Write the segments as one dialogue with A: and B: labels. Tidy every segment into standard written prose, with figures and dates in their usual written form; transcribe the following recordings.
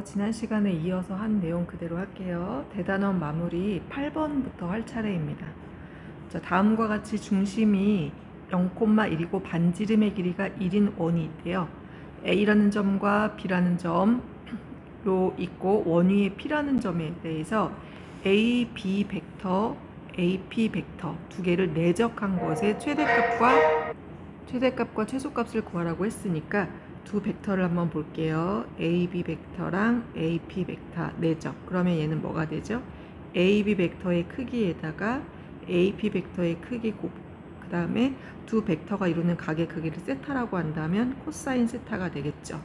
A: 지난 시간에 이어서 한 내용 그대로 할게요. 대단원 마무리 8번부터 할 차례입니다. 자, 다음과 같이 중심이 0,1이고 반지름의 길이가 1인 원이 있대요. A라는 점과 B라는 점 있고 원위의 P라는 점에 대해서 A, B 벡터, AP 벡터 두 개를 내적한 것의 최대값과 최소값을 구하라고 했으니까 두 벡터를 한번 볼게요. AB 벡터랑 AP 벡터 내적. 그러면 얘는 뭐가 되죠? AB 벡터의 크기에다가 AP 벡터의 크기 그 다음에 두 벡터가 이루는 각의 크기를 세타라고 한다면 코사인 세타가 되겠죠.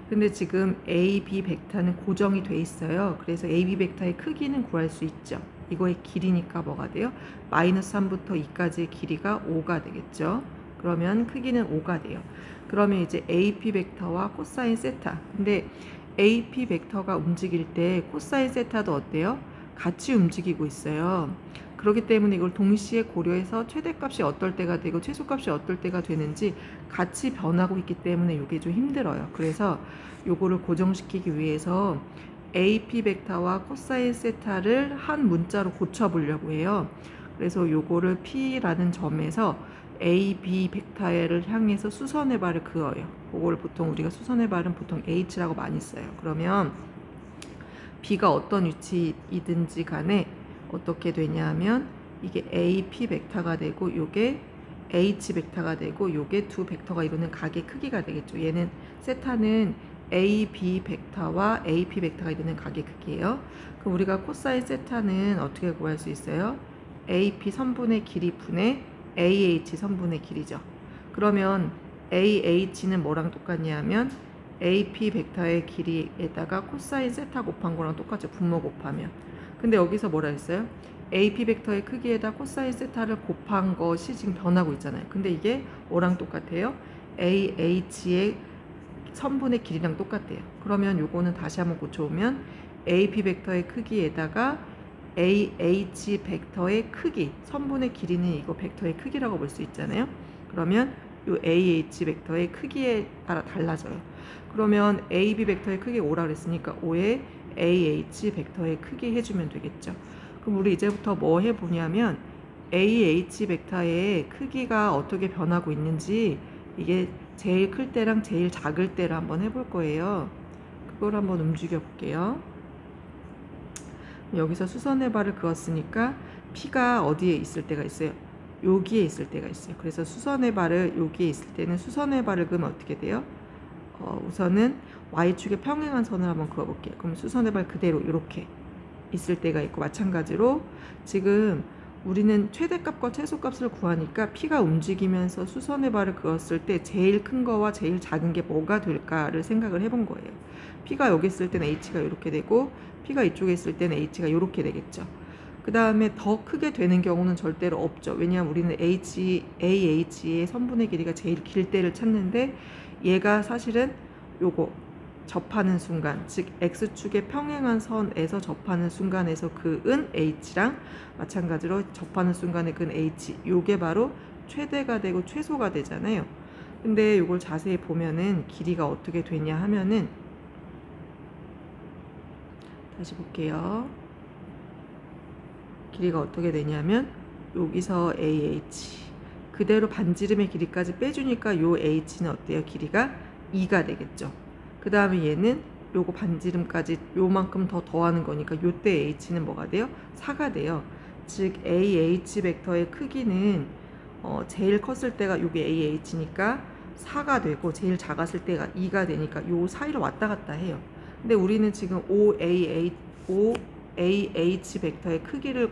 A: 근데 지금 AB 벡터는 고정이 돼 있어요. 그래서 AB 벡터의 크기는 구할 수 있죠. 이거의 길이니까 뭐가 돼요? 마이너스 3부터 2까지의 길이가 5가 되겠죠. 그러면 크기는 5가 돼요. 그러면 이제 AP 벡터와 코사인 세타. 근데 AP 벡터가 움직일 때 코사인 세타도 어때요? 같이 움직이고 있어요. 그렇기 때문에 이걸 동시에 고려해서 최대값이 어떨 때가 되고 최소값이 어떨 때가 되는지 같이 변하고 있기 때문에 이게 좀 힘들어요. 그래서 요거를 고정시키기 위해서 AP 벡터와 코사인 세타를 한 문자로 고쳐보려고 해요. 그래서 요거를 P라는 점에서 AB 벡터를 향해서 수선의 발을 그어요. 그걸 보통 우리가 수선의 발은 보통 H라고 많이 써요. 그러면 B가 어떤 위치이든지 간에 어떻게 되냐면 이게 AP 벡터가 되고 요게 H 벡터가 되고 요게 두 벡터가 이루는 각의 크기가 되겠죠. 얘는 세타는 AB 벡터와 AP 벡터가 이루는 각의 크기예요. 그럼 우리가 코사인 세타는 어떻게 구할 수 있어요? AP 선분의 길이 분의 AH 선분의 길이죠. 그러면 AH는 뭐랑 똑같냐면 AP 벡터의 길이에다가 코사인 세타 곱한 거랑 똑같죠. 분모 곱하면. 근데 여기서 뭐라 했어요? AP 벡터의 크기에다 코사인 세타를 곱한 것이 지금 변하고 있잖아요. 근데 이게 뭐랑 똑같아요? AH의 선분의 길이랑 똑같대요. 그러면 요거는 다시 한번 고쳐오면 AP 벡터의 크기에다가 AH 벡터의 크기, 선분의 길이는 이거 벡터의 크기라고 볼 수 있잖아요. 그러면 요 AH 벡터의 크기에 따라 달라져요. 그러면 AB 벡터의 크기 5라 그랬으니까 5의 AH 벡터의 크기 해주면 되겠죠. 그럼 우리 이제부터 뭐 해보냐면 AH 벡터의 크기가 어떻게 변하고 있는지 이게 제일 클 때랑 제일 작을 때를 한번 해볼 거예요. 그걸 한번 움직여 볼게요. 여기서 수선의 발을 그었으니까 P가 어디에 있을 때가 있어요? 여기에 있을 때가 있어요. 그래서 수선의 발을 여기에 있을 때는 수선의 발을 그으면 어떻게 돼요? 우선은 Y축에 평행한 선을 한번 그어볼게요. 그럼 수선의 발 그대로 이렇게 있을 때가 있고, 마찬가지로 지금 우리는 최대값과 최소값을 구하니까 P가 움직이면서 수선의 발을 그었을 때 제일 큰 거와 제일 작은 게 뭐가 될까를 생각을 해본 거예요. P가 여기 있을 때는 H가 이렇게 되고 P가 이쪽에 있을 때는 H가 이렇게 되겠죠. 그 다음에 더 크게 되는 경우는 절대로 없죠. 왜냐하면 우리는 AH의 선분의 길이가 제일 길 때를 찾는데 얘가 사실은 요거 접하는 순간, 즉 X축의 평행한 선에서 접하는 순간에서 그은 H랑 마찬가지로 접하는 순간에 그은 H, 요게 바로 최대가 되고 최소가 되잖아요. 근데 요걸 자세히 보면은 길이가 어떻게 되냐 하면은, 다시 볼게요. 길이가 어떻게 되냐면 여기서 AH 그대로 반지름의 길이까지 빼주니까 요 H는 어때요? 길이가 2가 되겠죠. 그 다음에 얘는 요거 반지름까지 요만큼 더 더하는 거니까 요때 H는 뭐가 돼요? 4가 돼요. 즉 AH 벡터의 크기는 제일 컸을 때가 요게 AH니까 4가 되고 제일 작았을 때가 2가 되니까 요 사이로 왔다 갔다 해요. 근데 우리는 지금 OAH 벡터의 크기를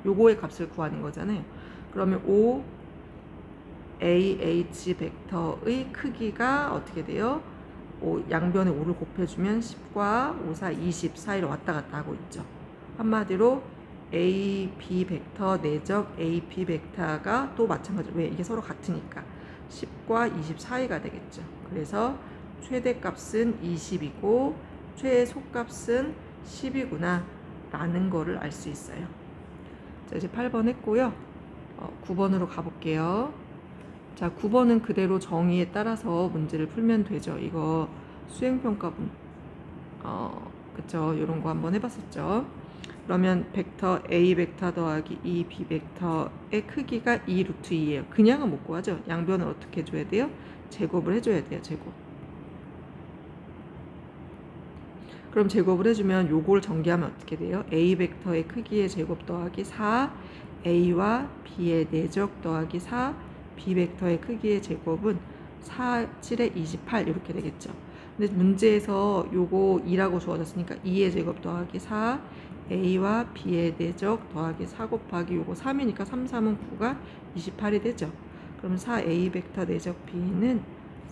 A: 요거의 값을 구하는 거잖아요. 그러면 OAH 벡터의 크기가 어떻게 돼요? 양변에 5를 곱해주면 10과 5, 4, 20 사이로 왔다 갔다 하고 있죠. 한마디로 AB 벡터 내적 AP 벡터가 또 마찬가지로, 왜? 이게 서로 같으니까 10과 20 사이가 되겠죠. 그래서 최대값은 20이고 최소값은 10이구나 라는 거를 알 수 있어요. 자, 이제 8번 했고요. 9번으로 가볼게요. 자, 9번은 그대로 정의에 따라서 문제를 풀면 되죠. 이거 수행평가 그쵸, 요런 거 한번 해봤었죠. 그러면 벡터 A 벡터 더하기 E B 벡터의 크기가 2 루트 2예요. 그냥은 못 구하죠. 양변을 어떻게 해줘야 돼요? 제곱을 해줘야 돼요. 제곱. 그럼 제곱을 해주면 요걸 전개하면 어떻게 돼요? A 벡터의 크기의 제곱 더하기 4 A와 B의 내적 더하기 4 B 벡터의 크기의 제곱은 4, 7에 28 이렇게 되겠죠. 근데 문제에서 요거 2라고 주어졌으니까 2의 제곱 더하기 4 A와 B의 내적 더하기 4 곱하기 요거 3이니까 3, 3은 9가 28이 되죠. 그럼 4A 벡터 내적 B는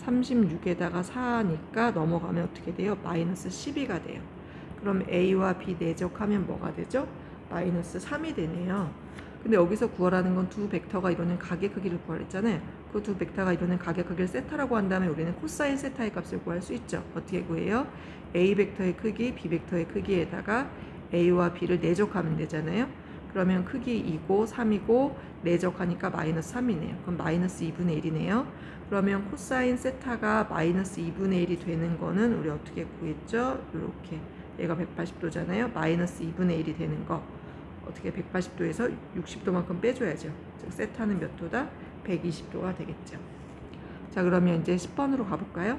A: 36에다가 4니까 넘어가면 어떻게 돼요? 마이너스 12가 돼요. 그럼 A와 B 내적하면 뭐가 되죠? 마이너스 3이 되네요. 근데 여기서 구하라는 건 두 벡터가 이루는 각의 크기를 구하랬잖아요. 그 두 벡터가 이루는 각의 크기를 세타라고 한다면 우리는 코사인 세타의 값을 구할 수 있죠. 어떻게 구해요? A 벡터의 크기, B 벡터의 크기에다가 A와 B를 내적하면 되잖아요. 그러면 크기 2고 3이고 내적하니까 마이너스 3이네요. 그럼 마이너스 2분의 1이네요. 그러면 코사인 세타가 마이너스 2분의 1이 되는 거는 우리 어떻게 구했죠? 이렇게 얘가 180도잖아요. 마이너스 2분의 1이 되는 거 어떻게 180도에서 60도만큼 빼줘야죠. 즉 세타는 몇 도다? 120도가 되겠죠. 자, 그러면 이제 10번으로 가볼까요?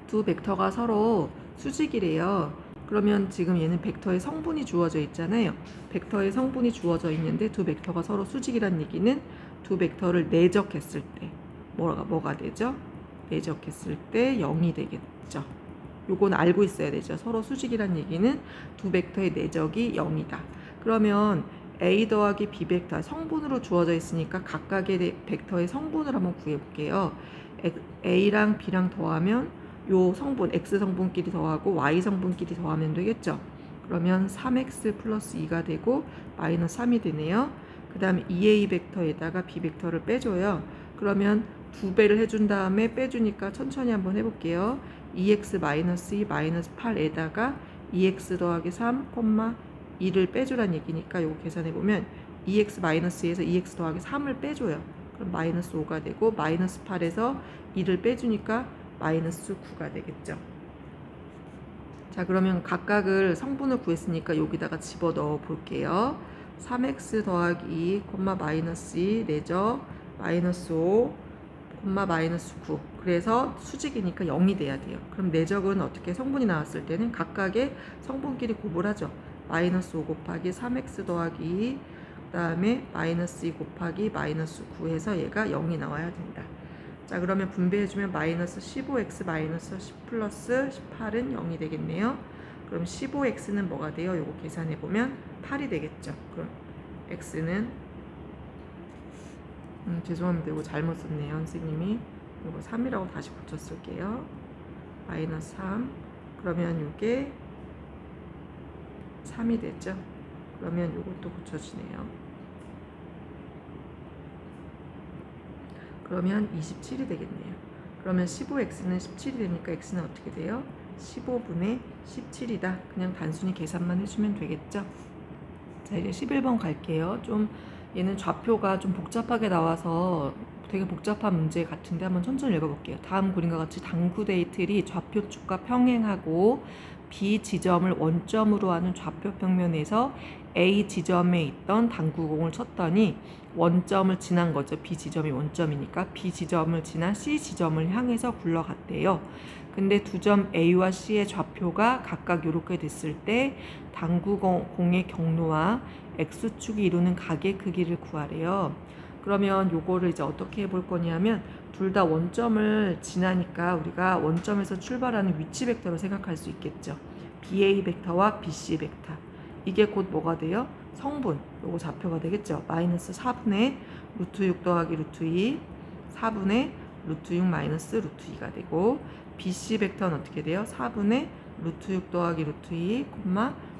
A: 두 벡터가 서로 수직이래요. 그러면 지금 얘는 벡터의 성분이 주어져 있잖아요. 벡터의 성분이 주어져 있는데 두 벡터가 서로 수직이란 얘기는 두 벡터를 내적했을 때 뭐가 되죠? 내적했을 때 0이 되겠죠. 요건 알고 있어야 되죠. 서로 수직이란 얘기는 두 벡터의 내적이 0이다. 그러면 A 더하기 B 벡터 성분으로 주어져 있으니까 각각의 벡터의 성분을 한번 구해볼게요. A랑 B랑 더하면 요 성분 X 성분끼리 더하고 Y 성분끼리 더하면 되겠죠. 그러면 3X 플러스 2가 되고 마이너스 3이 되네요. 그 다음에 2A 벡터에다가 B 벡터를 빼줘요. 그러면 2배를 해준 다음에 빼주니까 천천히 한번 해볼게요. 2x 마이너스 2 마이너스 8에다가 2x 더하기 3, 2를 빼주란 얘기니까 요거 계산해보면 2x 마이너스 2에서 2x 더하기 3을 빼줘요. 그럼 마이너스 5가 되고 마이너스 8에서 2를 빼주니까 마이너스 9가 되겠죠. 자, 그러면 각각을 성분을 구했으니까 여기다가 집어넣어 볼게요. 3x 더하기 2, 마이너스 2 내적 마이너스 5, 마이너스 9. 그래서 수직이니까 0이 돼야 돼요. 그럼 내적은 어떻게 성분이 나왔을 때는 각각의 성분끼리 곱을하죠. 마이너스 5 곱하기 3x 더하기 2, 그 다음에 마이너스 2 곱하기 마이너스 9 해서 얘가 0이 나와야 된다. 자, 그러면 분배해주면 마이너스 15x 마이너스 10 플러스 18은 0이 되겠네요. 그럼 15x는 뭐가 돼요? 요거 계산해보면 8이 되겠죠. 그럼 x는 죄송합니다. 이거 잘못 썼네요. 선생님이 이거 3이라고 다시 고쳤을게요. 마이너스 3. 그러면 이게 3이 됐죠. 그러면 이것도 고쳐지네요. 그러면 27이 되겠네요. 그러면 15x는 17이 되니까 x는 어떻게 돼요? 15분의 17이다. 그냥 단순히 계산만 해주면 되겠죠. 자, 이제 11번 갈게요. 좀 얘는 좌표가 좀 복잡하게 나와서 되게 복잡한 문제 같은데 한번 천천히 읽어볼게요. 다음 그림과 같이 당구 데이틀이 좌표축과 평행하고 B 지점을 원점으로 하는 좌표 평면에서 A 지점에 있던 당구공을 쳤더니 원점을 지난 거죠. B 지점이 원점이니까 B 지점을 지나 C 지점을 향해서 굴러갔대요. 근데 두 점 A와 C의 좌표가 각각 이렇게 됐을 때 당구공의 경로와 X축이 이루는 각의 크기를 구하래요. 그러면 요거를 이제 어떻게 해볼 거냐면 둘 다 원점을 지나니까 우리가 원점에서 출발하는 위치 벡터로 생각할 수 있겠죠. BA 벡터와 BC 벡터. 이게 곧 뭐가 돼요? 성분. 요거 좌표가 되겠죠. 마이너스 4분의 루트 6 더하기 루트 2, 4분의 루트 6 마이너스 루트 2가 되고 BC 벡터는 어떻게 돼요? 4분의 루트 6 더하기 루트 2,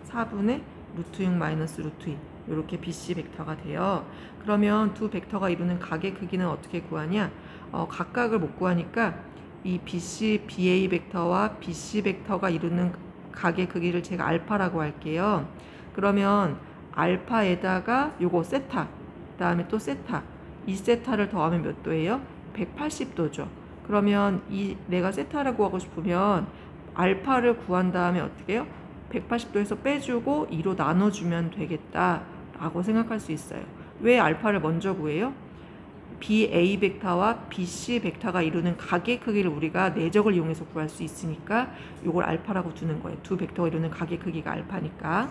A: 4분의 루트 6 마이너스 루트 2. 이렇게 BC 벡터가 돼요. 그러면 두 벡터가 이루는 각의 크기는 어떻게 구하냐? 각각을 못 구하니까 이 BC, BA 벡터와 BC 벡터가 이루는 각의 크기를 제가 알파라고 할게요. 그러면 알파에다가 요거 세타, 그 다음에 또 세타, 이 세타를 더하면 몇 도예요? 180도죠. 그러면 이 내가 세타라고 하고 싶으면 알파를 구한 다음에 어떻게 해요? 180도에서 빼주고 2로 나눠주면 되겠다 라고 생각할 수 있어요. 왜 알파를 먼저 구해요? BA 벡터와 BC 벡터가 이루는 각의 크기를 우리가 내적을 이용해서 구할 수 있으니까 이걸 알파라고 두는 거예요. 두 벡터가 이루는 각의 크기가 알파니까.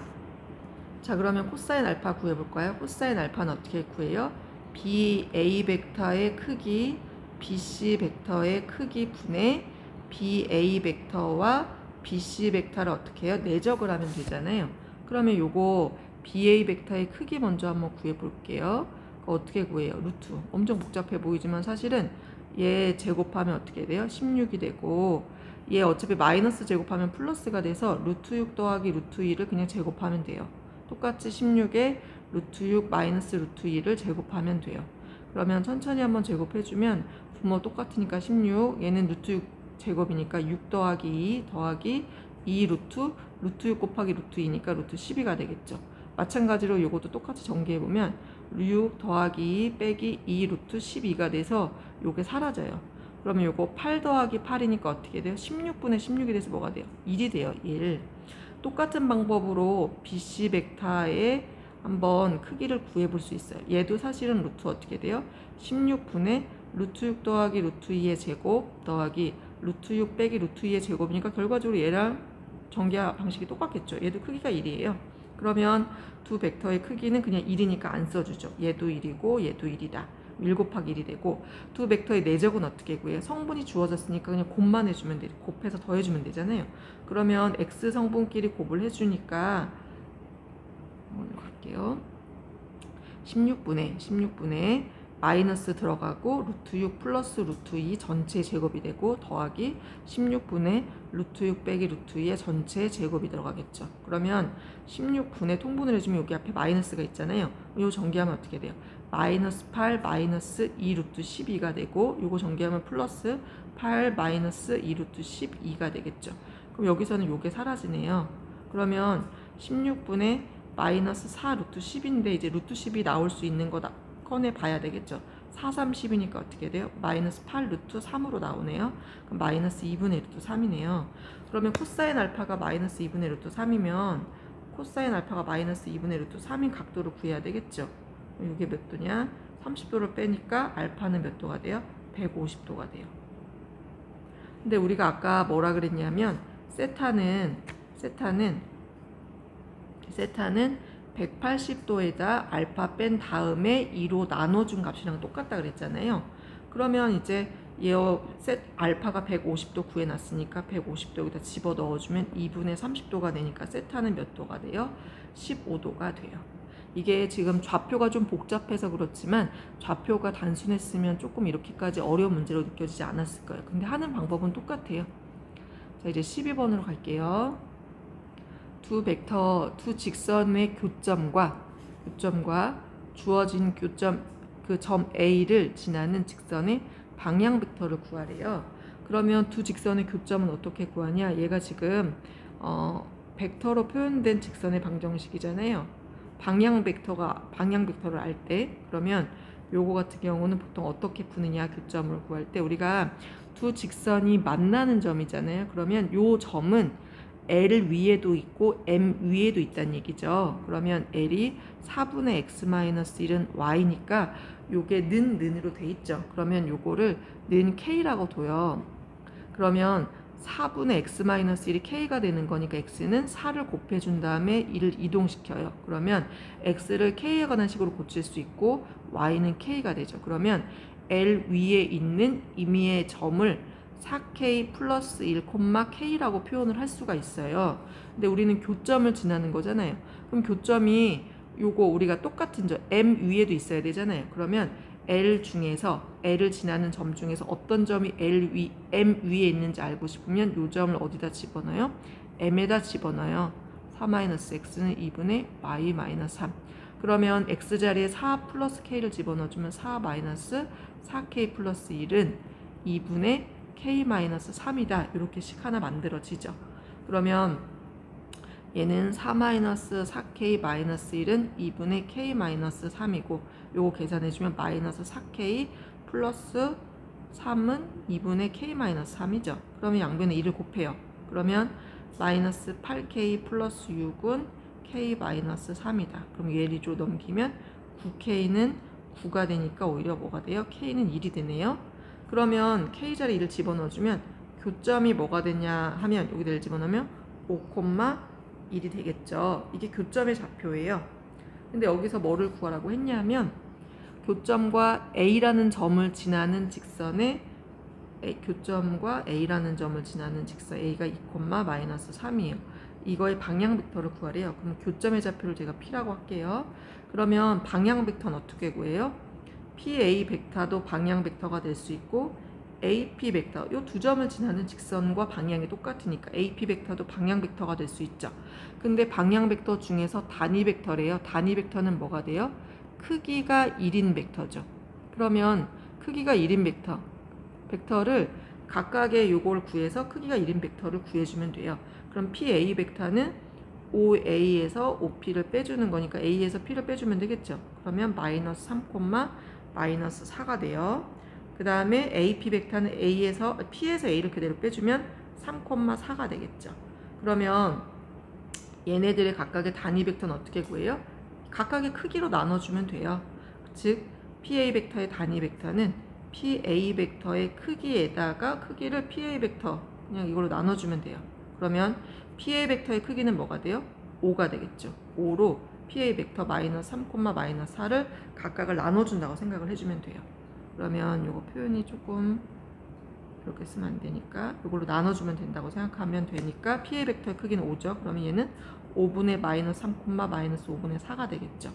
A: 자, 그러면 코사인 알파 구해볼까요? 코사인 알파는 어떻게 구해요? BA 벡터의 크기, BC 벡터의 크기 분의 BA 벡터와 BC 벡터를 어떻게 해요? 내적을 하면 되잖아요. 그러면 요거 BA 벡터의 크기 먼저 한번 구해볼게요. 어떻게 구해요? 루트. 엄청 복잡해 보이지만 사실은 얘 제곱하면 어떻게 돼요? 16이 되고 얘 어차피 마이너스 제곱하면 플러스가 돼서 루트 6 더하기 루트 2를 그냥 제곱하면 돼요. 똑같이 16에 루트 6 마이너스 루트 2를 제곱하면 돼요. 그러면 천천히 한번 제곱해주면 부모 똑같으니까 16, 얘는 루트 6 제곱이니까 6 더하기 2 더하기 2 루트 6 곱하기 루트 2니까 루트 12가 되겠죠. 마찬가지로 이것도 똑같이 전개해보면 6 더하기 2 빼기 2 루트 12가 돼서 요게 사라져요. 그러면 요거 8 더하기 8이니까 어떻게 돼요? 16분의 16이 돼서 뭐가 돼요? 1이 돼요. 1. 똑같은 방법으로 BC 벡터의 한번 크기를 구해볼 수 있어요. 얘도 사실은 루트 어떻게 돼요? 16분의 루트 6 더하기 루트 2의 제곱 더하기 루트 6 빼기 루트 2의 제곱이니까 결과적으로 얘랑 전개 방식이 똑같겠죠. 얘도 크기가 1이에요. 그러면 두 벡터의 크기는 그냥 1이니까 안 써주죠. 얘도 1이고 얘도 1이다. 1 곱하기 1이 되고 두 벡터의 내적은 어떻게 구해요? 성분이 주어졌으니까 그냥 곱만 해주면 돼요. 곱해서 더해주면 되잖아요. 그러면 x 성분끼리 곱을 해주니까 갈게요. 16분의 마이너스 들어가고 루트 6 플러스 루트 2 전체 제곱이 되고 더하기 16분의 루트 6 빼기 루트 2의 전체 제곱이 들어가겠죠. 그러면 16분의 통분을 해주면 여기 앞에 마이너스가 있잖아요. 이거 전개하면 어떻게 돼요? 마이너스 8 마이너스 2 루트 12가 되고 이거 전개하면 플러스 8 마이너스 2 루트 12가 되겠죠. 그럼 여기서는 이게 사라지네요. 그러면 16분의 마이너스 4 루트 10인데 이제 루트 10이 나올 수 있는 거다. 꺼내 봐야 되겠죠. 4, 3, 10이니까 어떻게 돼요? 마이너스 8 루트 3으로 나오네요. 그럼 마이너스 2분의 루트 3이네요. 그러면 코사인 알파가 마이너스 2분의 루트 3이면 코사인 알파가 마이너스 2분의 루트 3인 각도를 구해야 되겠죠. 이게 몇 도냐? 30도를 빼니까 알파는 몇 도가 돼요? 150도가 돼요. 근데 우리가 아까 뭐라 그랬냐면 세타는 180도에다 알파 뺀 다음에 2로 나눠준 값이랑 똑같다 그랬잖아요. 그러면 이제 알파가 150도 구해놨으니까 150도 여기다 집어 넣어주면 2분의 30도가 되니까 세타는 몇 도가 돼요? 15도가 돼요. 이게 지금 좌표가 좀 복잡해서 그렇지만 좌표가 단순했으면 조금 이렇게까지 어려운 문제로 느껴지지 않았을 거예요. 근데 하는 방법은 똑같아요. 자, 이제 12번으로 갈게요. 두 직선의 교점과 주어진 교점 그 점 A를 지나는 직선의 방향 벡터를 구하래요. 그러면 두 직선의 교점은 어떻게 구하냐? 얘가 지금 벡터로 표현된 직선의 방정식이잖아요. 방향 벡터를 알 때 그러면 요거 같은 경우는 보통 어떻게 푸느냐? 교점을 구할 때 우리가 두 직선이 만나는 점이잖아요. 그러면 요 점은 L 위에도 있고 M 위에도 있다는 얘기죠. 그러면 L이 4분의 x-1은 y니까 요게 는으로 돼 있죠. 그러면 요거를 는 k라고 둬요. 그러면 4분의 x-1이 k가 되는 거니까 x는 4를 곱해준 다음에 1을 이동시켜요. 그러면 x를 k에 관한 식으로 고칠 수 있고 y는 k가 되죠. 그러면 L 위에 있는 임의의 점을 4k 플러스 1, k라고 표현을 할 수가 있어요. 근데 우리는 교점을 지나는 거잖아요. 그럼 교점이 요거 우리가 똑같은 점 M 위에도 있어야 되잖아요. 그러면 L 중에서 L을 지나는 점 중에서 어떤 점이 M 위에 있는지 알고 싶으면 요 점을 어디다 집어넣어요? M에다 집어넣어요. 4-x는 2분의 y-3. 그러면 x 자리에 4 플러스 k를 집어넣어주면 4-4k 플러스 1은 2분의 k-3이다. 이렇게 식 하나 만들어지죠. 그러면 얘는 4-4k-1은 2분의 k-3이고 요거 계산해주면 마이너스 4k 플러스 3은 2분의 k-3이죠. 그러면 양변에 1을 곱해요. 그러면 마이너스 8k 플러스 6은 k 마이너스 3이다. 그럼 얘를 넘기면 9k는 9가 되니까 오히려 뭐가 돼요? k는 1이 되네요. 그러면 k자리 1을 집어넣어주면 교점이 뭐가 되냐 하면 여기다 1 집어넣으면 5,1이 되겠죠. 이게 교점의 좌표예요. 근데 여기서 뭐를 구하라고 했냐면 교점과 A라는 점을 지나는 직선에 교점과 A라는 점을 지나는 직선 A가 2, 마이너스 3이에요. 이거의 방향 벡터를 구하래요. 그럼 교점의 좌표를 제가 P라고 할게요. 그러면 방향 벡터는 어떻게 구해요? PA 벡터도 방향 벡터가 될 수 있고 AP 벡터, 이 두 점을 지나는 직선과 방향이 똑같으니까 AP 벡터도 방향 벡터가 될 수 있죠. 근데 방향 벡터 중에서 단위 벡터래요. 단위 벡터는 뭐가 돼요? 크기가 1인 벡터죠. 그러면 크기가 1인 벡터를 각각의 요걸 구해서 크기가 1인 벡터를 구해주면 돼요. 그럼 PA 벡터는 OA에서 OP를 빼주는 거니까 A에서 P를 빼주면 되겠죠. 그러면 마이너스 3, 마이너스 4가 돼요. 그 다음에 AP 벡터는 P에서 A를 그대로 빼주면 3, 4가 되겠죠. 그러면 얘네들의 각각의 단위 벡터는 어떻게 구해요? 각각의 크기로 나눠주면 돼요. 즉 PA 벡터의 단위 벡터는 PA 벡터의 크기에다가 크기를 PA 벡터 그냥 이걸로 나눠주면 돼요. 그러면 PA 벡터의 크기는 뭐가 돼요? 5가 되겠죠. 5로 PA 벡터 마이너스 3, 마이너스 4를 각각을 나눠준다고 생각을 해주면 돼요. 그러면 이거 표현이 조금 이렇게 쓰면 안 되니까 이걸로 나눠주면 된다고 생각하면 되니까 PA 벡터의 크기는 5죠. 그러면 얘는 5분의 마이너스 3, 마이너스 5분의 4가 되겠죠.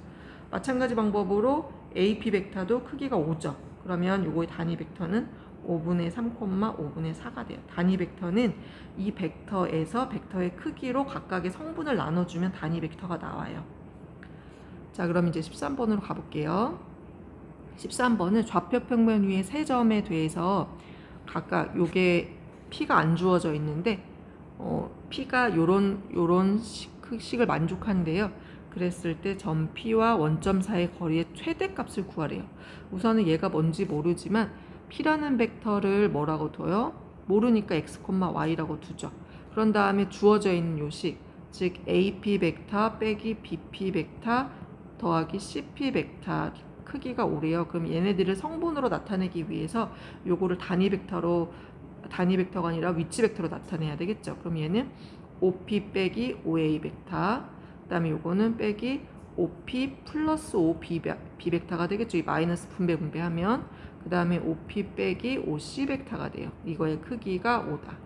A: 마찬가지 방법으로 AP 벡터도 크기가 5죠. 그러면 요거의 단위 벡터는 5분의 3, 5분의 4가 돼요. 단위 벡터는 이 벡터에서 벡터의 크기로 각각의 성분을 나눠주면 단위 벡터가 나와요. 자, 그럼 이제 13번으로 가볼게요. 13번은 좌표 평면 위에 세 점에 대해서 각각 요게 P가 안 주어져 있는데 P가 요런 식을 만족한대요. 그랬을 때 점 P와 원점 사이의 거리의 최대값을 구하래요. 우선은 얘가 뭔지 모르지만 P라는 벡터를 뭐라고 둬요? 모르니까 x, y라고 두죠. 그런 다음에 주어져 있는 요식, 즉 AP 벡터 빼기 BP 벡터 더하기 CP 벡터 크기가 5래요. 그럼 얘네들을 성분으로 나타내기 위해서 요거를 단위 벡터가 아니라 위치 벡터로 나타내야 되겠죠. 그럼 얘는 OP 빼기 OA 벡터, 그 다음에 요거는 빼기 OP 플러스 OB 벡터가 되겠죠. 이 마이너스 분배하면 그 다음에 OP 빼기 OC 벡터가 돼요. 이거의 크기가 5다.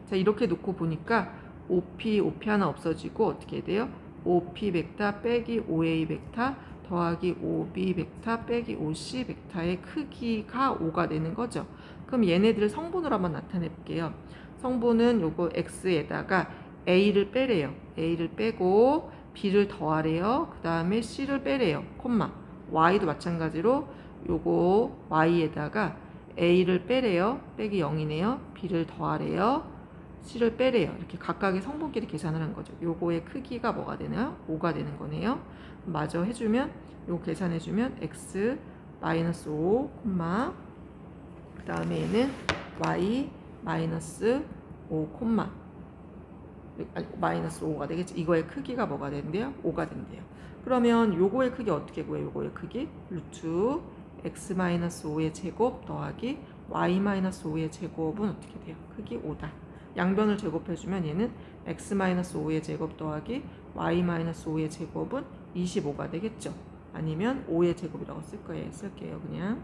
A: 자, 이렇게 놓고 보니까 OP 하나 없어지고 어떻게 돼요? OP 벡터 빼기 OA 벡터 더하기 OB 벡터 빼기 OC 벡터의 크기가 5가 되는 거죠. 그럼 얘네들을 성분으로 한번 나타내 볼게요. 성분은 요거 X에다가 A를 빼래요. A를 빼고 B를 더하래요. 그 다음에 C를 빼래요. Y도 마찬가지로 요거 Y에다가 A를 빼래요. 빼기 0이네요. B를 더하래요. C를 빼래요. 이렇게 각각의 성분끼리 계산을 한 거죠. 요거의 크기가 뭐가 되나요? 5가 되는 거네요. 마저 해주면 요거 계산해주면 X 마이너스 5, 그 다음에 얘는 Y 마이너스 5, 마이너스 5가 되겠죠. 이거의 크기가 뭐가 된대요? 5가 된대요. 그러면 요거의 크기 어떻게 구해요? 요거의 크기 루트 x 마이너스 5의 제곱 더하기 y 마이너스 5의 제곱은 어떻게 돼요? 크기 5다. 양변을 제곱해주면 얘는 x 마이너스 5의 제곱 더하기 y 마이너스 5의 제곱은 25가 되겠죠. 아니면 5의 제곱이라고 쓸게요. 그냥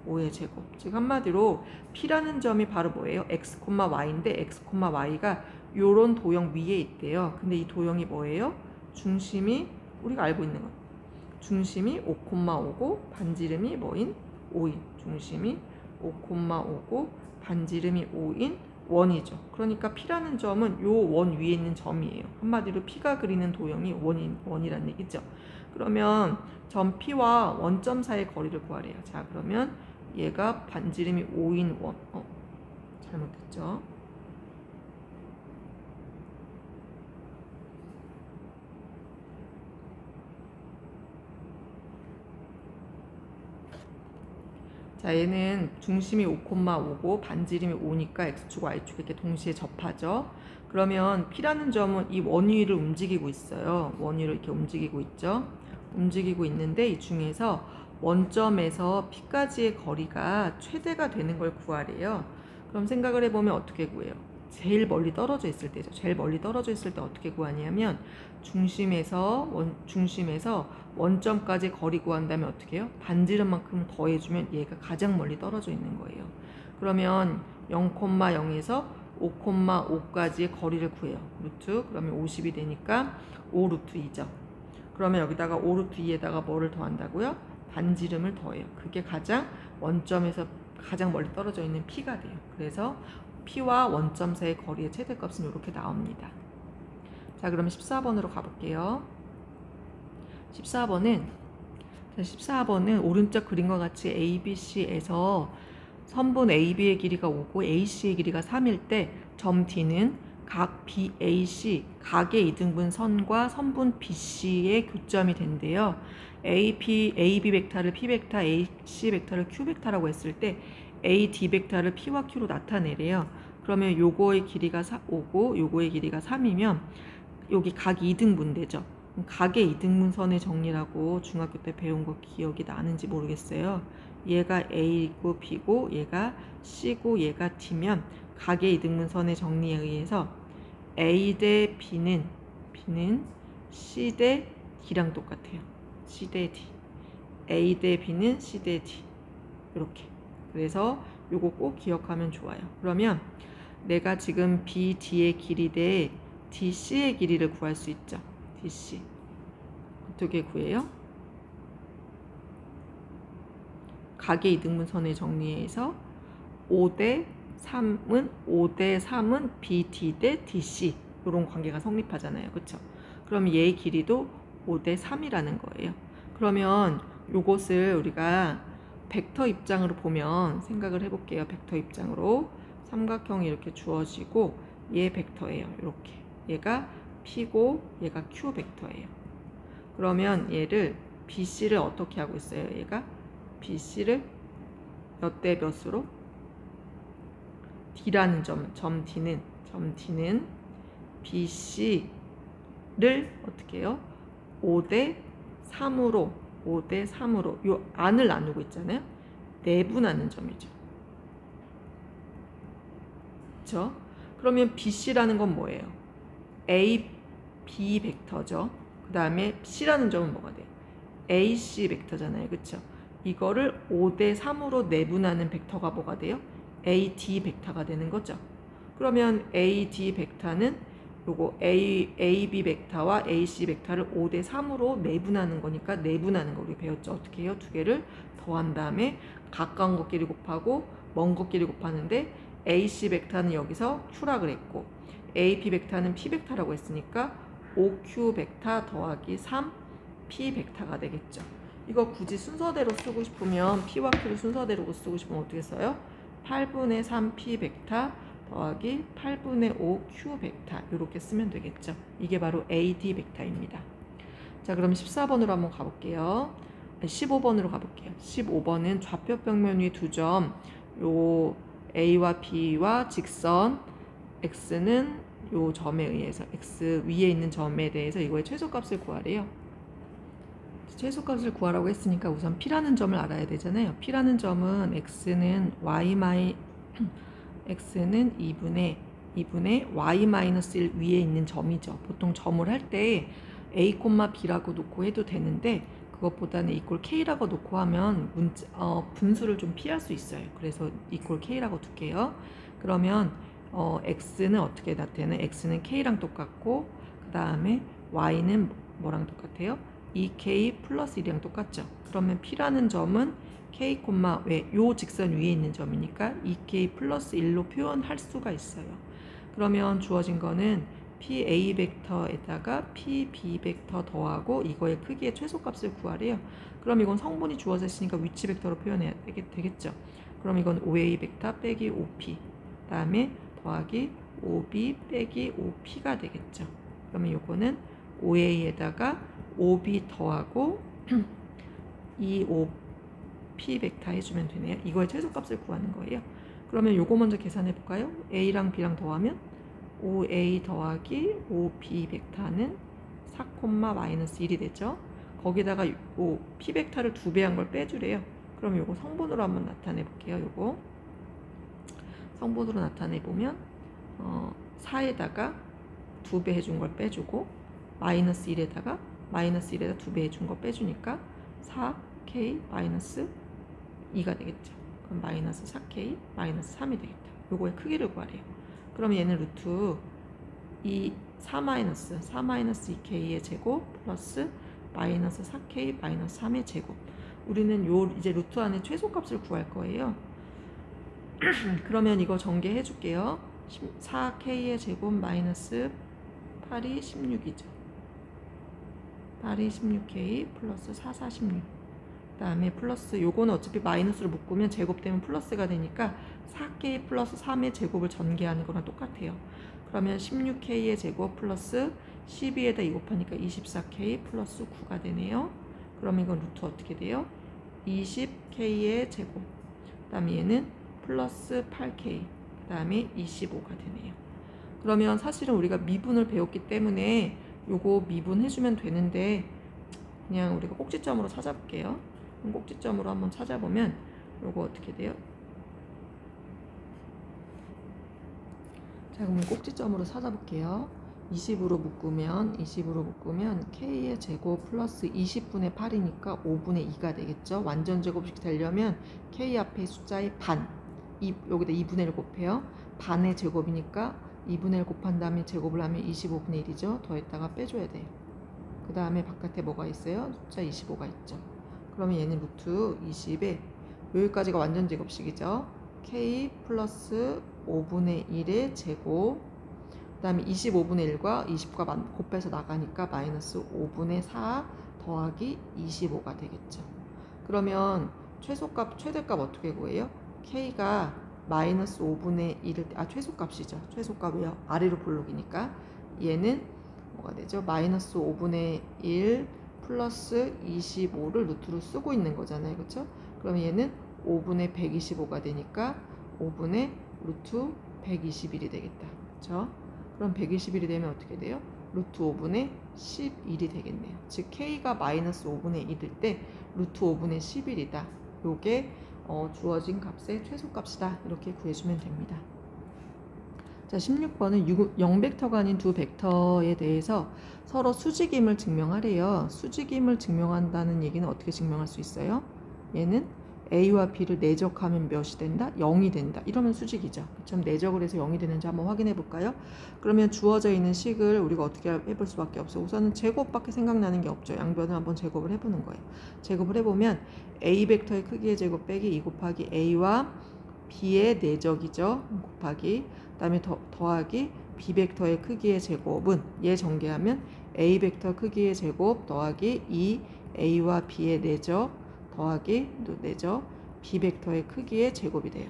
A: 5의 제곱. 즉 한마디로 P라는 점이 바로 뭐예요? x, y인데 x, y가 요런 도형 위에 있대요. 근데 이 도형이 뭐예요? 중심이 우리가 알고 있는 것. 중심이 5,5고 반지름이 뭐인? 5인. 중심이 5,5고 반지름이 5인 원이죠. 그러니까 P라는 점은 요 원 위에 있는 점이에요. 한마디로 P가 그리는 도형이 원이라는 얘기죠. 그러면 점 P와 원점 사이의 거리를 구하래요. 자, 그러면 얘가 반지름이 5인 원. 잘못했죠. 자, 자, 얘는 중심이 5,5고 반지름이 5니까 x축, y축 이렇게 동시에 접하죠. 그러면 P라는 점은 이 원위를 움직이고 있어요. 원위를 이렇게 움직이고 있죠. 움직이고 있는데 이 중에서 원점에서 P까지의 거리가 최대가 되는 걸 구하래요. 그럼 생각을 해보면 어떻게 구해요? 제일 멀리 떨어져 있을 때죠. 제일 멀리 떨어져 있을 때 어떻게 구하냐면 중심에서 원점까지 거리 구한다면 어떻게 해요? 반지름만큼 더해주면 얘가 가장 멀리 떨어져 있는 거예요. 그러면 0,0에서 5,5까지의 거리를 구해요. 루트 그러면 50이 되니까 5 루트 2죠. 그러면 여기다가 5 루트 2에다가 뭐를 더한다고요? 반지름을 더해요. 그게 가장 원점에서 가장 멀리 떨어져 있는 P가 돼요. 그래서 P와 원점 사이의 거리의 최대값은 이렇게 나옵니다. 자, 그럼 14번으로 가볼게요. 14번은 오른쪽 그림과 같이 ABC에서 선분 AB의 길이가 5고 AC의 길이가 3일 때 점 D는 각 BAC 각의 이등분 선과 선분 BC의 교점이 된대요. AB 벡터를 P 벡터, AC 벡터를 Q 벡터라고 했을 때 AD 벡터를 P와 Q로 나타내래요. 그러면 요거의 길이가 5고 요거의 길이가 3이면 여기 각 이등분되죠. 각의 이등분선의 정리라고 중학교 때 배운 거 기억이 나는지 모르겠어요. 얘가 A고 B고 얘가 C고 얘가 D면 각의 이등분선의 정리에 의해서 A 대 B는 C 대 D랑 똑같아요. C 대 D. A 대 B는 C 대 D. 이렇게. 그래서 요거 꼭 기억하면 좋아요. 그러면 내가 지금 B, D의 길이 대 DC의 길이를 구할 수 있죠. DC. 어떻게 구해요? 각의 이등분선의 정리에서 5대 3은 BD 대 DC 이런 관계가 성립하잖아요. 그렇죠? 그럼 얘의 길이도 5대 3이라는 거예요. 그러면 요것을 우리가 벡터 입장으로 보면 생각을 해볼게요. 벡터 입장으로 삼각형이 이렇게 주어지고 얘 벡터예요. 이렇게. 얘가 P고 얘가 Q 벡터예요. 그러면 얘를 BC를 어떻게 하고 있어요? 얘가 BC를 몇 대 몇으로? D라는 점 D는 BC를 어떻게 해요? 5대 3으로 요 안을 나누고 있잖아요. 내분하는 점이죠. 그렇죠? 그러면 BC라는 건 뭐예요? A, B 벡터죠. 그 다음에 C라는 점은 뭐가 돼요? AC 벡터잖아요. 그렇죠? 이거를 5대 3으로 내분하는 벡터가 뭐가 돼요? AD 벡터가 되는 거죠. 그러면 AD 벡터는 요거 AB 벡터와 AC 벡터를 5대 3으로 내분하는 거니까 내분하는 거 우리 배웠죠. 어떻게 해요? 두 개를 더한 다음에 가까운 것끼리 곱하고 먼 것끼리 곱하는데 AC 벡터는 여기서 Q라 그랬고 AP 벡터는 P 벡터라고 했으니까 5Q 벡터 더하기 3P 벡터가 되겠죠. 이거 굳이 순서대로 쓰고 싶으면 P와 Q를 순서대로 쓰고 싶으면 어떻게 써요? 8분의 3P 벡터 더하기 8분의 5Q 벡터 이렇게 쓰면 되겠죠. 이게 바로 AD 벡터입니다. 자, 그럼 14번으로 한번 가볼게요. 15번으로 가볼게요. 15번은 좌표 평면 위 두 점, 요 A와 B와 직선 X는 요 점에 의해서 X 위에 있는 점에 대해서 이거의 최소값을 구하래요. 최소값을 구하라고 했으니까 우선 P라는 점을 알아야 되잖아요. P라는 점은 X는 2분의 Y-1 위에 있는 점이죠. 보통 점을 할 때 A, B라고 놓고 해도 되는데 그것보다는 equal K라고 놓고 하면 분수를 좀 피할 수 있어요. 그래서 equal K라고 둘게요. 그러면 X는 어떻게 나타내는? X는 K랑 똑같고 그 다음에 Y는 뭐랑 똑같아요? 2K 플러스 1이랑 똑같죠. 그러면 P라는 점은 K, 왜? 요 직선 위에 있는 점이니까 2K 플러스 1로 표현할 수가 있어요. 그러면 주어진 거는 PA 벡터에다가 PB 벡터 더하고 이거의 크기의 최소값을 구하래요. 그럼 이건 성분이 주어져 있으니까 위치 벡터로 표현해야 되겠죠. 그럼 이건 OA 벡터 빼기 OP 그 다음에 더하기 OB 빼기 OP가 되겠죠. 그러면 이거는 OA에다가 OB 더하고 2O P 벡터 해주면 되네요. 이거의 최소값을 구하는 거예요. 그러면 요거 먼저 계산해 볼까요? A랑 B랑 더하면 5A 더하기 5B 벡터는 4,-1이 되죠. 거기다가 P 벡터를 2배 한 걸 빼주래요. 그럼 요거 성분으로 한번 나타내 볼게요. 요거 성분으로 나타내 보면 4에다가 2배 해준 걸 빼주고 마이너스 1에다가 2배 해준 거 빼주니까 4K 마이너스 2가 되겠죠. 그럼 마이너스 4K 마이너스 3이 되겠다. 요거의 크기를 구하래요. 그럼 얘는 루트 4-2K의 제곱 플러스 마이너스 4K 마이너스 3의 제곱. 우리는 요 이제 루트 안에 최소값을 구할 거예요. 그러면 이거 전개해 줄게요. 4K의 제곱 마이너스 8이 16이죠. 8이 16K 플러스 4, 16. 그 다음에 플러스 요거는 어차피 마이너스로 묶으면 제곱되면 플러스가 되니까 4K 플러스 3의 제곱을 전개하는 거랑 똑같아요. 그러면 16K의 제곱 플러스 12에다 2 곱하니까 24K 플러스 9가 되네요. 그럼 이건 루트 어떻게 돼요? 20K의 제곱. 그 다음에 얘는 플러스 8K. 그 다음에 25가 되네요. 그러면 사실은 우리가 미분을 배웠기 때문에 요거 미분해주면 되는데 그냥 우리가 꼭지점으로 찾아볼게요. 그럼 꼭지점으로 한번 찾아보면 요거 어떻게 돼요? 자, 그럼 꼭지점으로 찾아볼게요. 20으로 묶으면 K의 제곱 플러스 20분의 8이니까 5분의 2가 되겠죠. 완전 제곱식 되려면 K 앞에 숫자의 반, 여기다 2분의 1 곱해요. 반의 제곱이니까 2분의 1 곱한 다음에 제곱을 하면 25분의 1이죠. 더했다가 빼줘야 돼요. 그 다음에 바깥에 뭐가 있어요? 숫자 25가 있죠. 그러면 얘는 루트 20에 여기까지가 완전 제곱식이죠. K 플러스 5분의 1의 제곱, 그 다음에 25분의 1과 20가 곱해서 나가니까 마이너스 5분의 4 더하기 25가 되겠죠. 그러면 최대값 어떻게 구해요? K가 마이너스 5분의 1을 최소값이죠. 최소값 왜요? 아래로 볼록이니까 얘는 뭐가 되죠? 마이너스 5분의 1 플러스 25를 루트로 쓰고 있는 거잖아요. 그렇죠? 그럼 얘는 5분의 125가 되니까 5분의 루트 121이 되겠다. 그렇죠? 그럼 121이 되면 어떻게 돼요? 루트 5분의 11이 되겠네요. 즉 K가 마이너스 5분의 1일 때 루트 5분의 11이다. 요게 주어진 값의 최소값이다. 이렇게 구해주면 됩니다. 자, 16번은 0벡터가 아닌 두 벡터에 대해서 서로 수직임을 증명하래요. 수직임을 증명한다는 얘기는 어떻게 증명할 수 있어요? 얘는 A와 B를 내적하면 몇이 된다? 0이 된다. 이러면 수직이죠. 그럼 내적을 해서 0이 되는지 한번 확인해 볼까요? 그러면 주어져 있는 식을 우리가 어떻게 해볼 수밖에 없어요. 우선은 제곱밖에 생각나는 게 없죠. 양변을 한번 제곱을 해보는 거예요. 제곱을 해보면 A 벡터의 크기의 제곱 빼기 2 곱하기 A와 B의 내적이죠. 곱하기 그 다음에 더하기 B 벡터의 크기의 제곱은 얘 전개하면 A 벡터 크기의 제곱 더하기 2A와 B의 내적 더하기 또 내적 B 벡터의 크기의 제곱이 돼요.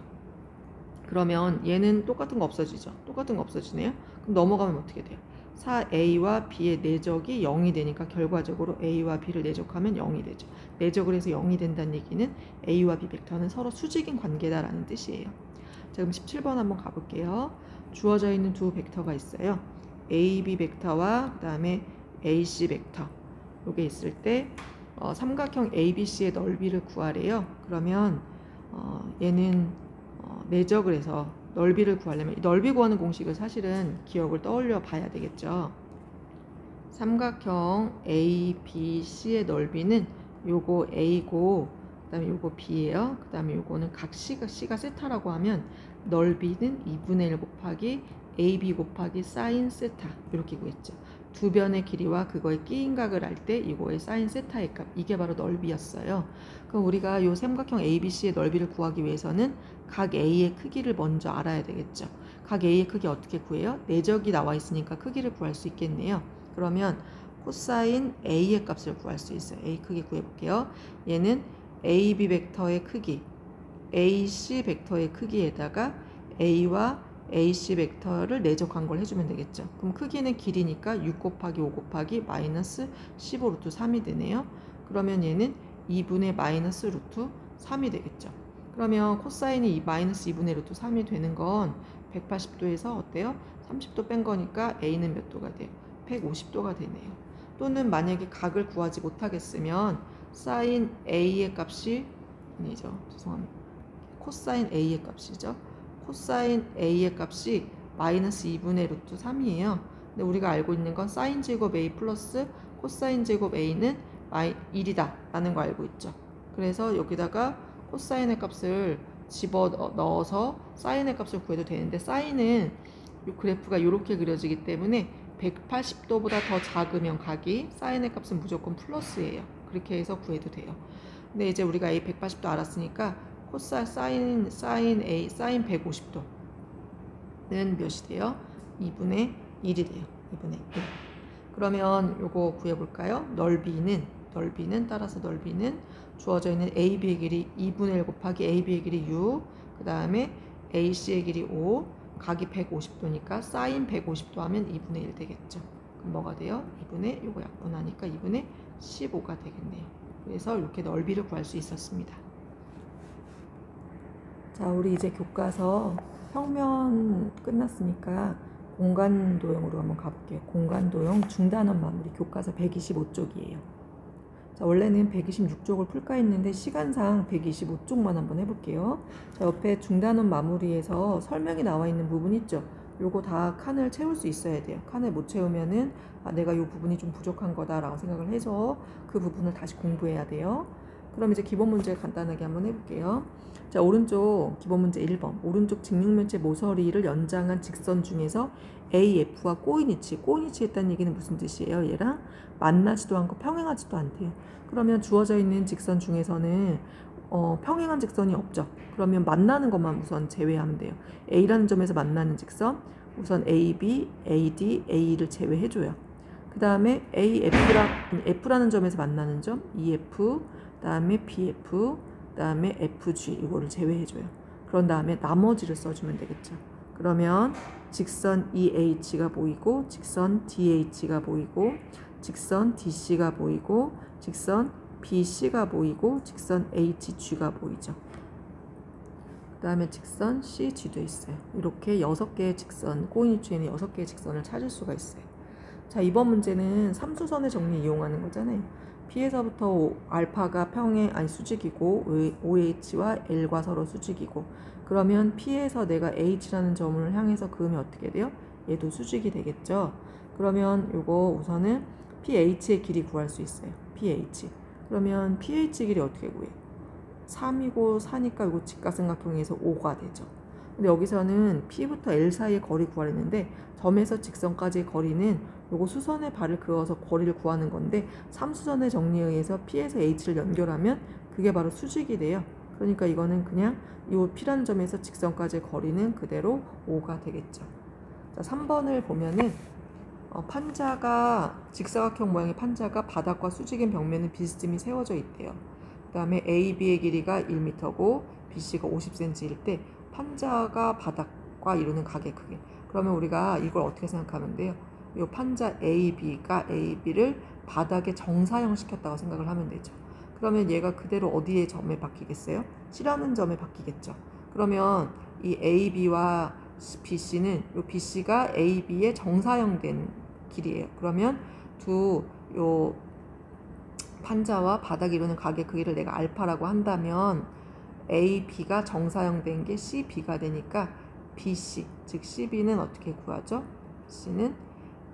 A: 그러면 얘는 똑같은 거 없어지죠. 똑같은 거 없어지네요. 그럼 넘어가면 어떻게 돼요? 4A와 B의 내적이 0이 되니까 결과적으로 A와 B를 내적하면 0이 되죠. 내적을 해서 0이 된다는 얘기는 A와 B 벡터는 서로 수직인 관계다라는 뜻이에요. 자, 그럼 17번 한번 가볼게요. 주어져 있는 두 벡터가 있어요. AB 벡터와 그 다음에 AC 벡터. 요게 있을 때 삼각형 ABC의 넓이를 구하래요. 그러면 얘는 내적을 해서 넓이를 구하려면 넓이 구하는 공식을 사실은 기억을 떠올려 봐야 되겠죠. 삼각형 ABC의 넓이는 요거 A고 그 다음에 요거 B예요. 그 다음에 요거는 각 C가 세타라고 하면 넓이는 2분의 1 곱하기 AB 곱하기 사인 세타 이렇게 구했죠. 두 변의 길이와 그거의 끼인각을 알 때 이거의 사인 세타의 값, 이게 바로 넓이였어요. 그럼 우리가 요 삼각형 ABC의 넓이를 구하기 위해서는 각 A의 크기를 먼저 알아야 되겠죠. 각 A의 크기 어떻게 구해요? 내적이 나와 있으니까 크기를 구할 수 있겠네요. 그러면 코사인 A의 값을 구할 수 있어요. A 크기 구해볼게요. 얘는 AB 벡터의 크기, AC 벡터의 크기에다가 A와 AC 벡터를 내적한 걸 해주면 되겠죠. 그럼 크기는 길이니까 6 곱하기 5 곱하기 마이너스 15 루트 3이 되네요. 그러면 얘는 2분의 마이너스 루트 3이 되겠죠. 그러면 코사인이 마이너스 2분의 루트 3이 되는 건 180도에서 어때요? 30도 뺀 거니까 A는 몇 도가 돼요? 150도가 되네요. 또는 만약에 각을 구하지 못하겠으면 사인 A의 값이 아니죠. 죄송합니다. 코사인 A의 값이죠. 코사인 A의 값이 마이너스 2분의 루트 3이에요. 근데 우리가 알고 있는 건 사인 제곱 A 플러스 코사인 제곱 A는 1이다 라는 거 알고 있죠. 그래서 여기다가 코사인의 값을 집어 넣어서 사인의 값을 구해도 되는데 사인은 이 그래프가 이렇게 그려지기 때문에 180도보다 더 작으면 각이 사인의 값은 무조건 플러스예요. 그렇게 해서 구해도 돼요. 근데 이제 우리가 A 180도 알았으니까 사인 A 사인 150도는 몇이 돼요? 2분의 1이 돼요. 2분의 1. 그러면 요거 구해볼까요? 넓이는 따라서 넓이는 주어져 있는 AB의 길이 2분의 1 곱하기 AB의 길이 6, 그 다음에 AC의 길이 5, 각이 150도니까 사인 150도 하면 2분의 1 되겠죠. 그럼 뭐가 돼요? 2분의 요거 약분하니까 2분의 15가 되겠네요. 그래서 이렇게 넓이를 구할 수 있었습니다. 자, 우리 이제 교과서 평면 끝났으니까 공간도형으로 한번 가볼게요. 공간도형 중단원 마무리 교과서 125쪽이에요. 자, 원래는 126쪽을 풀까 했는데 시간상 125쪽만 한번 해볼게요. 자, 옆에 중단원 마무리에서 설명이 나와 있는 부분 있죠. 요거 다 칸을 채울 수 있어야 돼요. 칸을 못 채우면은 내가 요 부분이 좀 부족한 거다라고 생각을 해서 그 부분을 다시 공부해야 돼요. 그럼 이제 기본 문제 간단하게 한번 해볼게요. 자, 오른쪽 기본 문제 1번. 오른쪽 직육면체 모서리를 연장한 직선 중에서 AF와 꼬인위치 했다는 얘기는 무슨 뜻이에요? 얘랑 만나지도 않고 평행하지도 않대요. 그러면 주어져 있는 직선 중에서는 평행한 직선이 없죠. 그러면 만나는 것만 우선 제외하면 돼요. A라는 점에서 만나는 직선 우선 AB, AD, A를 제외해줘요. 그 다음에 F라는 점에서 만나는 점 EF, 그 다음에 BF, 그 다음에 FG 이거를 제외해줘요. 그런 다음에 나머지를 써주면 되겠죠. 그러면 직선 EH가 보이고 직선 DH가 보이고 직선 DC가 보이고 직선 BC가 보이고 직선 HG가 보이죠. 그 다음에 직선 CG도 있어요. 이렇게 6개의 직선, 꼬인위치에는 6개의 직선을 찾을 수가 있어요. 자, 이번 문제는 삼수선의 정리 이용하는 거잖아요. P에서부터 알파가 수직이고 OH와 L과 서로 수직이고 그러면 P에서 내가 H라는 점을 향해서 그으면 어떻게 돼요? 얘도 수직이 되겠죠. 그러면 요거 우선은 PH의 길이 구할 수 있어요. PH. 그러면 PH 길이 어떻게 구해요? 3이고 4니까 이거 직각삼각형에서 5가 되죠. 근데 여기서는 P부터 L 사이의 거리 구하려는데 점에서 직선까지의 거리는 요거 수선의 발을 그어서 거리를 구하는 건데 삼수선의 정리에 의해서 P에서 H를 연결하면 그게 바로 수직이 돼요. 그러니까 이거는 그냥 요 P라는 점에서 직선까지의 거리는 그대로 5가 되겠죠. 자, 3번을 보면은 판자가 직사각형 모양의 판자가 바닥과 수직인 벽면에 비스듬히 세워져 있대요. 그 다음에 AB의 길이가 1m고 BC가 50cm일 때 판자가 바닥과 이루는 각의 크기. 그러면 우리가 이걸 어떻게 생각하면 돼요? 이 판자 AB가 AB를 바닥에 정사형 시켰다고 생각을 하면 되죠. 그러면 얘가 그대로 어디에 점에 박히겠어요? C라는 점에 박히겠죠. 그러면 이 AB와 BC는 이 BC가 AB의 정사형 된 길이에요. 그러면 요 판자와 바닥 이루는 각의 크기를 내가 알파라고 한다면 AB가 정사형 된 게 CB가 되니까 BC, 즉 CB는 어떻게 구하죠? C는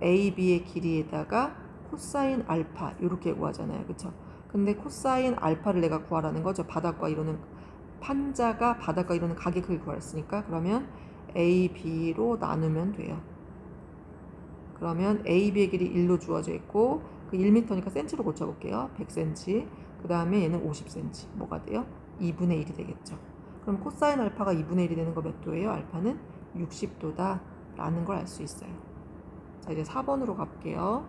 A: AB의 길이에다가 코사인 알파 이렇게 구하잖아요. 그쵸? 근데 코사인 알파를 내가 구하라는 거죠. 바닥과 이루는 판자가 바닥과 이루는 각의 크기를 구하랬으니까 그러면 AB로 나누면 돼요. 그러면 AB의 길이 1로 주어져 있고 그 1m니까 cm로 고쳐볼게요. 100cm. 그 다음에 얘는 50cm. 뭐가 돼요? 2분의 1이 되겠죠. 그럼 코사인 알파가 2분의 1이 되는 거 몇 도예요? 알파는 60도다 라는 걸 알 수 있어요. 자, 이제 4번으로 가볼게요.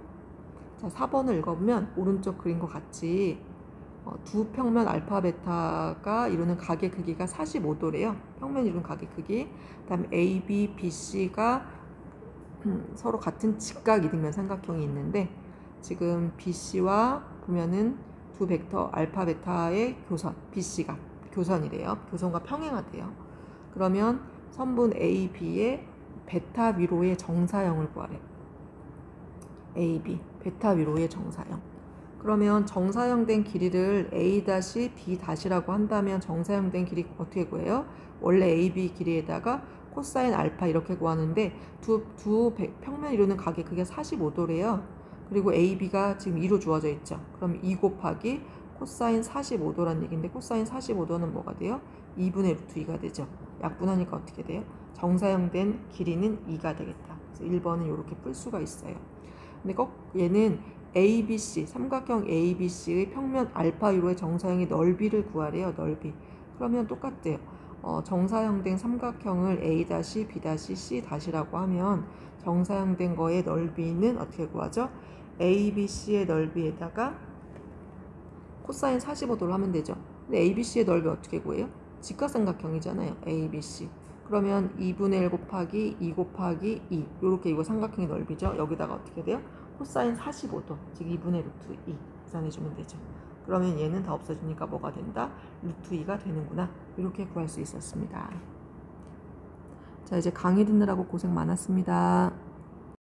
A: 자, 4번을 읽어보면 오른쪽 그림과 같이 두 평면 알파 베타가 이루는 각의 크기가 45도래요. 평면 이루는 각의 크기. 그 다음에 AB, BC가 서로 같은 직각 이등변 삼각형이 있는데 지금 BC와 보면은 두 벡터 알파 베타의 교선 BC가 교선이래요. 교선과 평행하대요. 그러면 선분 AB의 베타 위로의 정사형을 구하래. AB 베타 위로의 정사형. 그러면 정사형된 길이를 A-B-라고 한다면 정사형된 길이 어떻게 구해요? 원래 AB 길이에다가 코사인 알파 이렇게 구하는데 두 평면 이루는 각이 그게 45도래요. 그리고 AB가 지금 2로 주어져 있죠. 그럼 2 곱하기 코사인 45도란 얘기인데 코사인 45도는 뭐가 돼요? 2분의 루트 2가 되죠. 약분하니까 어떻게 돼요? 정사형된 길이는 2가 되겠다. 그래서 1번은 이렇게 풀 수가 있어요. 근데 얘는 ABC, 삼각형 ABC의 평면 알파 위로의 정사형의 넓이를 구하래요. 넓이. 그러면 똑같대요. 정사형된 삼각형을 A-B-C-라고 하면 정사형된 거의 넓이는 어떻게 구하죠? ABC의 넓이에다가 코사인 45도를 하면 되죠. 근데 ABC의 넓이 어떻게 구해요? 직각삼각형이잖아요. ABC. 그러면 2분의 1 곱하기 2 곱하기 2 이렇게 이거 삼각형의 넓이죠. 여기다가 어떻게 돼요? 코사인 45도 즉 2분의 루트 2 계산해주면 되죠. 그러면 얘는 다 없어지니까 뭐가 된다? 루트 2가 되는구나. 이렇게 구할 수 있었습니다. 자, 이제 강의 듣느라고 고생 많았습니다.